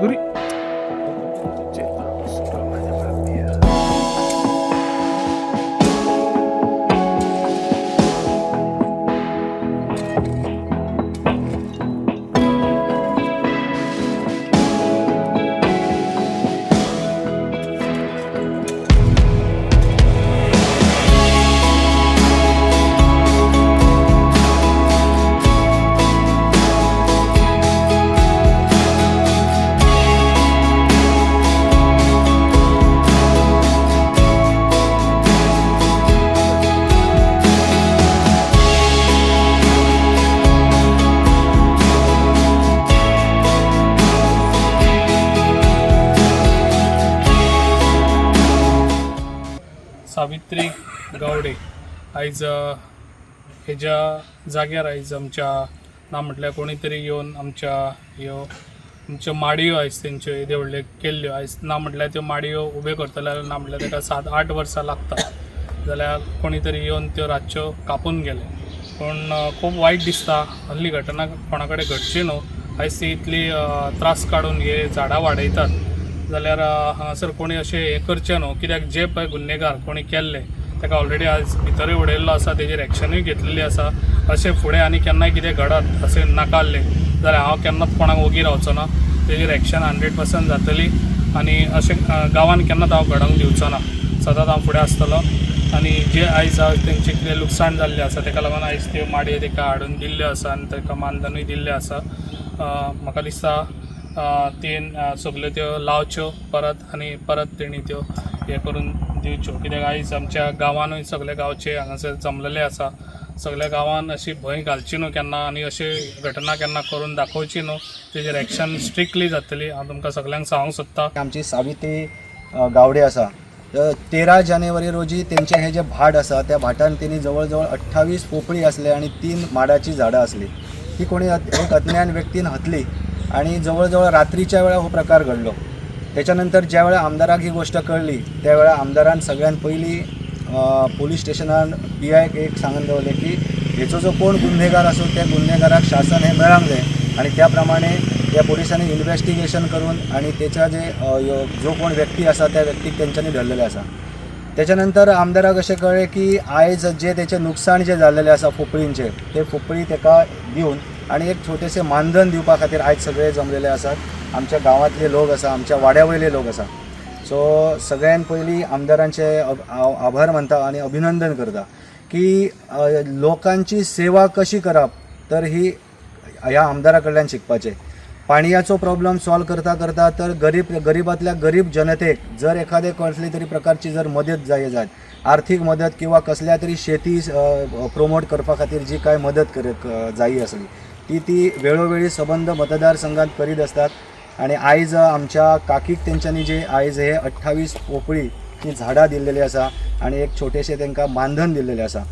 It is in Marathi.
घरी सावित्री गावडे आयज हेज्या जाग्यार आयज आमच्या ना म्हटल्यार कोणी तरी येवन आमच्यो माडयो आयज तेंच्यो येदे व्हडले केल्ल्यो आयज ना म्हटल्यार त्यो माडयो उबे करतले ना म्हटल्यार ताका 7-8 वर्सां लागता जाल्यार कोणी तरी येवन त्यो रातच्यो कापून गेले पूण खूब वायट दिसता हल्ली घटना कोणा कडेन घडची न्हू आयज ती इतली त्रास काडून हे झाडां वाडयतात जाल्यार हांगासर कोणी अशें हें करचें न्हू कित्याक जे पळय गुन्हेगार कोणी केल्ले ताका ऑलरेडी आज भितरूय उडयल्लो आसा तेजेर एक्शनूय घेतलेली आसा अशें फुडें आनी केन्नाय कितें घडत अशें नाकारलें जाल्यार हांव केन्नाच कोणाक ओगी रावचो ना तेजेर एक्शन 100% जातली आनी अशें गांवांत केन्नाच हांव घडोवंक दिवचो ना सदांच हांव फुडें आसतलो आनी जे आयज तेंचें कितें लुकसाण जाल्लें आसा ताका लागून आयज त्यो माडयो ताका हाडून दिल्ल्यो आसा आनी ताका मानधनूय दिल्लें आसा म्हाका दिसता तीन सगल्यो त्यो लावच्यो परत आनी परत तेणी त्यो हे करून दिवच्यो कित्याक आयज आमच्या गांवांनूय सगळे गांवचे हांगासर जमलेले आसा सगळ्या गांवांत अशी भंय घालची न्हू केन्ना आनी अशी घटना केन्ना करून दाखोवची न्हू तेजेर एक्शन स्ट्रिक्टली जातली हांव तुमकां सगळ्यांक सांगूंक सोदतां आमची सावित्री गावडे आसा 13 जानेवारी रोजी तेंचे हे जे भाट आसा त्या भाटान तेणी जवळ जवळ 28 पोपळी आसले आणि 3 माडाची झाडां आसली ही कोणी एक अज्ञान व्यक्तीन हतली आणि जवळजवळ रात्रीच्या वेळा हो प्रकार घडलो त्याच्यानंतर ज्या वेळा आमदाराक ही गोष्ट कळली त्यावेळा आमदारान सगळ्यात पहिली पोलीस स्टेशनान PIक एक सांगून दवरले की हेचो जो कोण गुन्हेगार असो त्या गुन्हेगाराक शासन हे मेळांक जाय आणि त्याप्रमाणे त्या पोलिसांनी इन्व्हेस्टिगेशन करून आणि त्याचा जे जो कोण व्यक्ती आसा त्या व्यक्तीक तेंच्यांनी धरलेले आसा त्याच्यानंतर आमदाराक अशें कळ्ळें की आयज जे तेचे नुकसाण जे जाल्लेले आसा पोपळींचे ते पोपळी ताका दिवन आणि एक छोटेसे मानधन दिवपा खातीर आयज सगळे जमलेले आसात आमच्या गांवांतले लोक आसा आमच्या वाड्यावयले लोक आसा सो सगळ्यात पयलीं आमदारांचे आभार मानता आणि अभिनंदन करता की लोकांची सेवा कशी करप तर ही ह्या आमदारा कडल्यान शिकपाचें पाणयाचो प्रॉब्लेम सॉल्व करता करता तर गरीबातल्या गरीब जनतेक जर एखादे कसली तरी प्रकारची जर मदत जाय आर्थिक मदत किंवा कसल्या तरी शेती प्रोमोट करपा खातीर जी काय मदत जायी आसली ती वेळोवेळी संबंध मतदारसंघात करीत असतात आणि आयज आमच्या काकीक तेंच्यांनी जे आयज हे 28 पोपळी ही झाडां दिल्लेली आसा आणि एक छोटेशे तांकां मानधन दिल्लेले आसा